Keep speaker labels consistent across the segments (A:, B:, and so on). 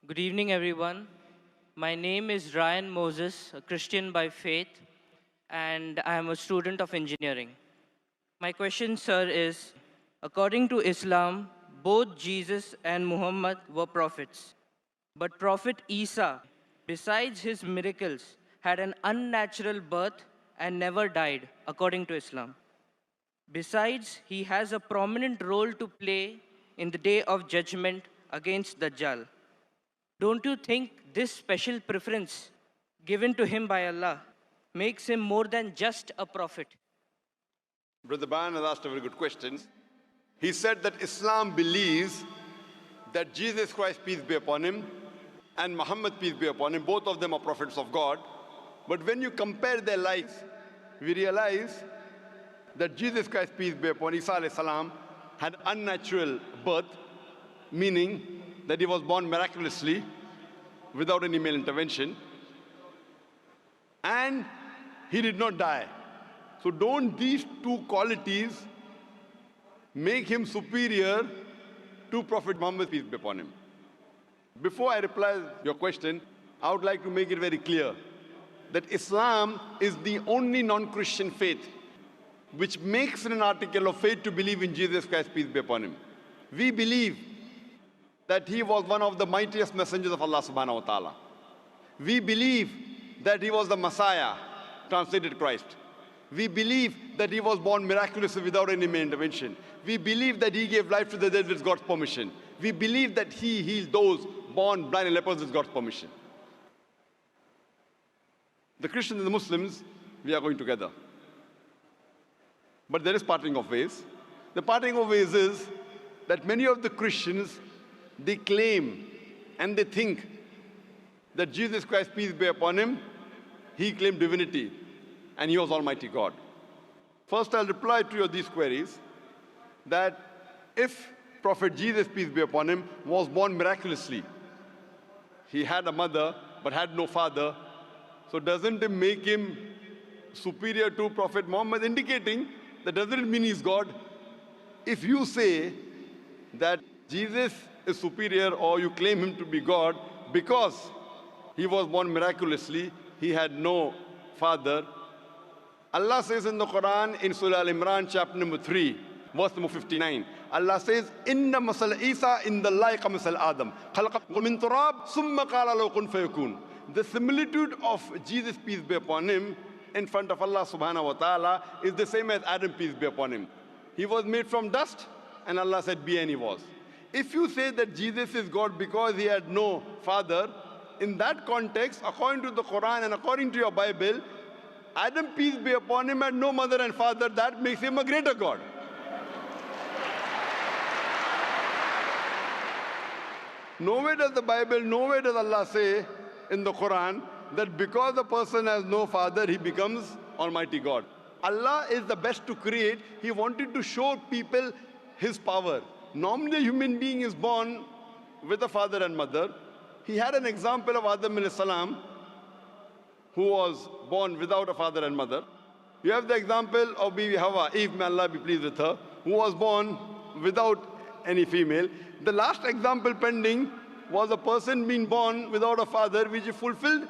A: Good evening, everyone. My name is Ryan Moses, a Christian by faith, and I am a student of engineering. My question, sir, is according to Islam, both Jesus and Muhammad were prophets. But Prophet Isa, besides his miracles, had an unnatural birth and never died, according to Islam. Besides, he has a prominent role to play in the day of judgment against Dajjal. Don't you think this special preference given to him by Allah makes him more than just a prophet?
B: Brother Bayan has asked a very good question. He said that Islam believes that Jesus Christ, peace be upon him, and Muhammad, peace be upon him, both of them are prophets of God. But when you compare their lives, we realize that Jesus Christ, peace be upon Isa alayhi salam, had unnatural birth, meaning that he was born miraculously without any male intervention, and he did not die. So don't these two qualities make him superior to Prophet Muhammad, peace be upon him? Before I reply your question, I would like to make it very clear that Islam is the only non-Christian faith which makes it an article of faith to believe in Jesus Christ, peace be upon him. We believe that he was one of the mightiest messengers of Allah subhanahu wa ta'ala. We believe that he was the Messiah, translated Christ. We believe that he was born miraculously without any male intervention. We believe that he gave life to the dead with God's permission. We believe that he healed those born blind and lepers with God's permission. The Christians and the Muslims, we are going together. But there is parting of ways. The parting of ways is that many of the Christians, they claim and they think that Jesus Christ, peace be upon him, he claimed divinity and he was Almighty God. First, I'll reply to these queries that if Prophet Jesus, peace be upon him, was born miraculously, he had a mother but had no father, so doesn't it make him superior to Prophet Muhammad, indicating that doesn't mean he's God? If you say that Jesus is superior or you claim him to be God because he was born miraculously, he had no father. Allah says in the Quran, in Surah Al-Imran, chapter number 3, verse number 59, Allah says, Inna masal Isa in the like masal Adam. Khalaqahu min turab, summa qala lahu kun fayakun. The similitude of Jesus, peace be upon him, in front of Allah subhanahu wa ta'ala is the same as Adam, peace be upon him. He was made from dust, and Allah said, be, and he was. If you say that Jesus is God because he had no father, in that context, according to the Quran and according to your Bible, Adam, peace be upon him, had no mother and father. That makes him a greater God. Nowhere does the Bible, nowhere does Allah say in the Quran that because a person has no father, he becomes Almighty God. Allah is the best to create. He wanted to show people his power. Normally, a human being is born with a father and mother. He had an example of Adam alayhi salam, who was born without a father and mother. You have the example of Bibi Hawa, Eve, may Allah be pleased with her, who was born without any female. The last example pending was a person being born without a father, which is fulfilled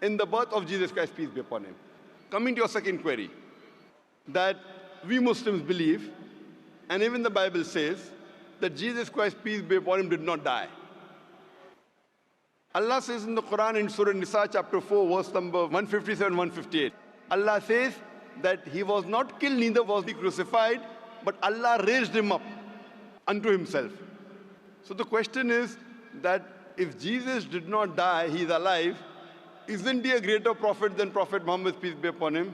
B: in the birth of Jesus Christ, peace be upon him. Coming to your second query, that we Muslims believe, and even the Bible says, that Jesus Christ, peace be upon him, did not die. Allah says in the Quran in Surah Nisa chapter 4 verse number 157, 158. Allah says that he was not killed, neither was he crucified, but Allah raised him up unto himself. So the question is that if Jesus did not die, he is alive, isn't he a greater prophet than Prophet Muhammad, peace be upon him?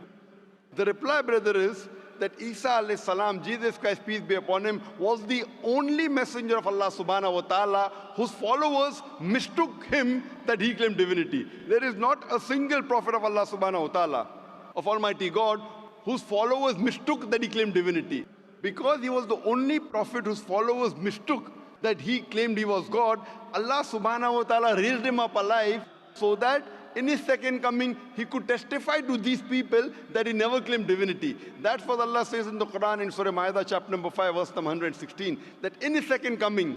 B: The reply, brother, is that Isa alayhi salam, Jesus Christ, peace be upon him, was the only messenger of Allah subhanahu wa ta'ala whose followers mistook him that he claimed divinity. There is not a single prophet of Allah subhanahu wa ta'ala, of Almighty God, whose followers mistook that he claimed divinity. Because he was the only prophet whose followers mistook that he claimed he was God, Allah subhanahu wa ta'ala raised him up alive so that in his second coming, he could testify to these people that he never claimed divinity. That's what Allah says in the Quran in Surah Ma'idah chapter number 5, verse number 116, that in his second coming,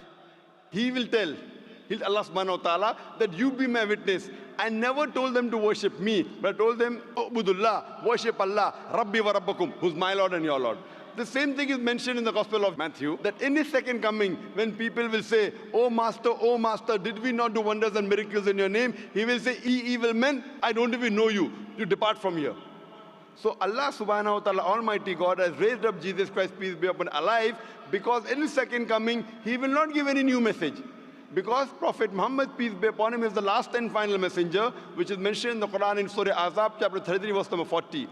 B: he will tell, He Allah subhanahu wa ta'ala that you be my witness. I never told them to worship me, but I told them, Ubudullah, worship Allah, Rabbi wa Rabbakum, who's my Lord and your Lord. The same thing is mentioned in the Gospel of Matthew, that in his second coming, when people will say, oh Master, did we not do wonders and miracles in your name? He will say, ye evil men, I don't even know you. You depart from here. So Allah subhanahu wa ta'ala, Almighty God, has raised up Jesus Christ, peace be upon him, alive, because in his second coming, he will not give any new message. Because Prophet Muhammad, peace be upon him, is the last and final messenger, which is mentioned in the Quran in Surah Azab, chapter 33, verse number 40.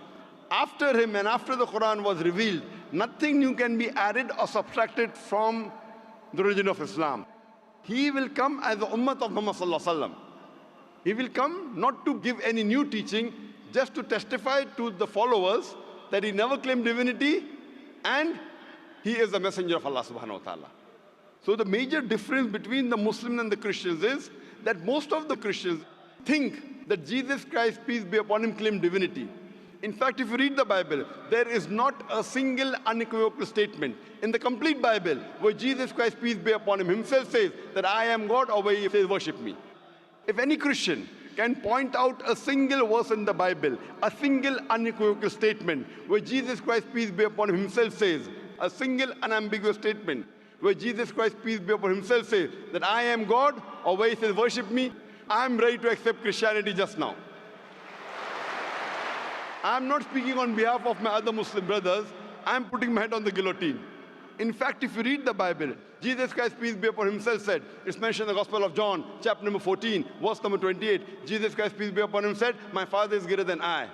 B: After him and after the Quran was revealed, nothing new can be added or subtracted from the religion of Islam. He will come as the ummah of Muhammad sallallahu alaihi wasallam. He will come not to give any new teaching, just to testify to the followers that he never claimed divinity and he is the messenger of Allah subhanahu wa ta'ala. So the major difference between the Muslims and the Christians is that most of the Christians think that Jesus Christ, peace be upon him, claimed divinity. In fact, if you read the Bible, there is not a single unequivocal statement in the complete Bible where Jesus Christ, peace be upon him, himself says that I am God, or where he says worship me. If any Christian can point out a single verse in the Bible, a single unequivocal statement where Jesus Christ, peace be upon him, himself says, a single unambiguous statement where Jesus Christ, peace be upon him, himself says that I am God, or where he says worship me, I am ready to accept Christianity just now. I am not speaking on behalf of my other Muslim brothers. I am putting my head on the guillotine. In fact, if you read the Bible, Jesus Christ, peace be upon him, himself said, it's mentioned in the Gospel of John, chapter number 14, verse number 28. Jesus Christ, peace be upon him, said, my Father is greater than I.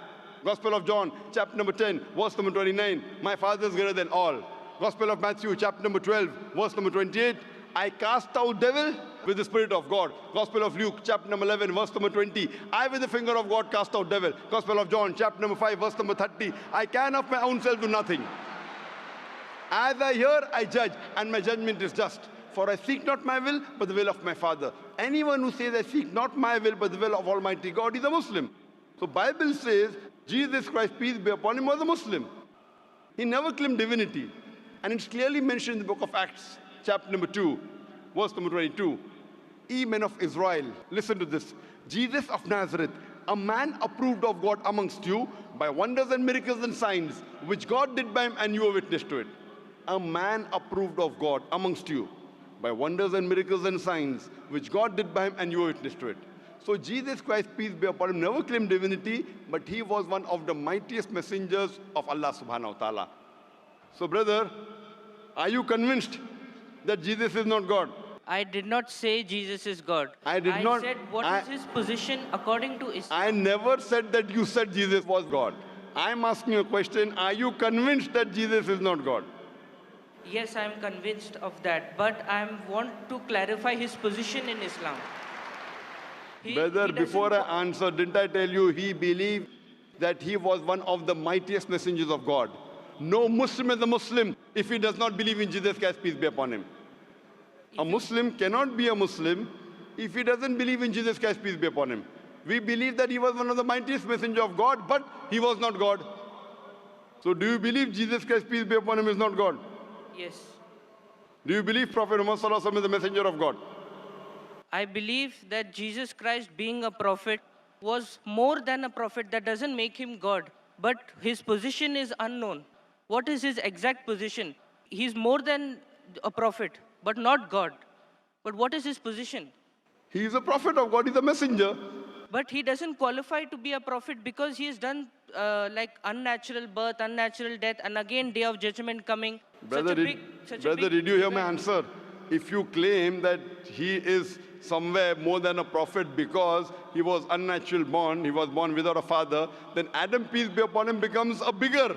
B: Gospel of John, chapter number 10, verse number 29, my Father is greater than all. Gospel of Matthew, chapter number 12, verse number 28, I cast out devil with the Spirit of God. Gospel of Luke, chapter number 11, verse number 20, I with the finger of God cast out devil. Gospel of John, chapter number 5, verse number 30, I can of my own self do nothing. As I hear, I judge, and my judgment is just. For I seek not my will, but the will of my Father. Anyone who says, I seek not my will, but the will of Almighty God, is a Muslim. So Bible says, Jesus Christ, peace be upon him, was a Muslim. He never claimed divinity. And it's clearly mentioned in the book of Acts, chapter number 2, verse number 22. Ye men of Israel, listen to this. Jesus of Nazareth, a man approved of God amongst you by wonders and miracles and signs, which God did by him, and you are witness to it. A man approved of God amongst you by wonders and miracles and signs, which God did by him, and you are witness to it. So Jesus Christ, peace be upon him, never claimed divinity, but he was one of the mightiest messengers of Allah subhanahu wa ta'ala. So brother, are you convinced that Jesus is not God?
A: I did not say Jesus is God.
B: I
A: said what is his position according to Islam.
B: I never said that you said Jesus was God. I'm asking you a question. Are you convinced that Jesus is not God?
A: Yes, I am convinced of that, but I want to clarify his position in Islam.
B: Brother, before I answer, didn't I tell you he believed that he was one of the mightiest messengers of God? No Muslim is a Muslim if he does not believe in Jesus Christ, peace be upon him. A Muslim cannot be a Muslim if he doesn't believe in Jesus Christ, peace be upon him. We believe that he was one of the mightiest messengers of God, but he was not God. So do you believe Jesus Christ, peace be upon him, is not God?
A: Yes.
B: Do you believe Prophet Muhammad sallallahu alaihi wasallam is the messenger of God?
A: I believe that Jesus Christ, being a prophet, was more than a prophet. That doesn't make him God, but his position is unknown. What is his exact position? He's more than a prophet, but not God. But what is his position?
B: He is a prophet of God, he's a messenger.
A: But he doesn't qualify to be a prophet because he has done like unnatural birth, unnatural death, and again day of judgment coming.
B: Brother, did you hear my answer? If you claim that he is somewhere more than a prophet because he was unnatural born, he was born without a father, then Adam, peace be upon him, becomes a bigger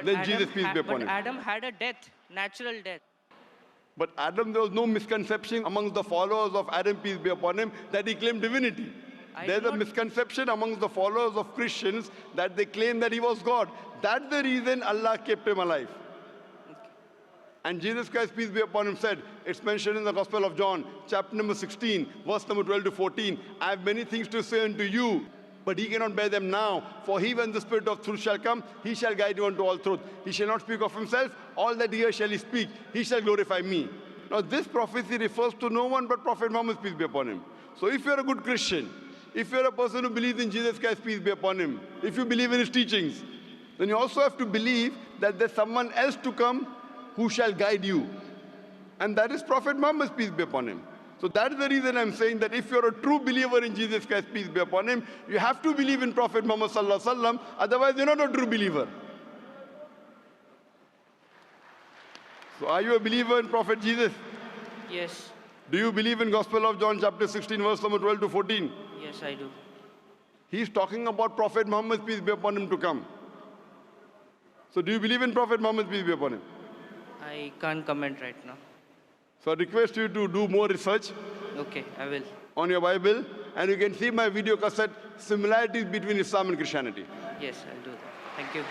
B: than Jesus, peace be upon him.
A: But Adam had a death, natural death.
B: But Adam, there was no misconception amongst the followers of Adam, peace be upon him, that he claimed divinity. There's a misconception amongst the followers of Christians that they claim that he was God. That's the reason Allah kept him alive. And Jesus Christ, peace be upon him, said, it's mentioned in the Gospel of John, chapter number 16, verse number 12 to 14, I have many things to say unto you, but he cannot bear them now. For he, when the Spirit of truth shall come, he shall guide you unto all truth. He shall not speak of himself, all that he hears shall he speak. He shall glorify me. Now, this prophecy refers to no one but Prophet Muhammad, peace be upon him. So if you're a good Christian, if you're a person who believes in Jesus Christ, peace be upon him, if you believe in his teachings, then you also have to believe that there's someone else to come who shall guide you. And that is Prophet Muhammad, peace be upon him. So that is the reason I'm saying that if you're a true believer in Jesus Christ, peace be upon him, you have to believe in Prophet Muhammad sallallahu alaihi wasallam, otherwise you're not a true believer. So are you a believer in Prophet Jesus?
A: Yes.
B: Do you believe in Gospel of John chapter 16 verse number 12 to 14?
A: Yes, I do.
B: He's talking about Prophet Muhammad, peace be upon him, to come. So do you believe in Prophet Muhammad, peace be upon him?
A: I can't comment right now.
B: So I request you to do more research
A: Okay, I will.
B: on your Bible, and you can see my video cassette, Similarities Between Islam and Christianity.
A: Yes, I'll do that. Thank you.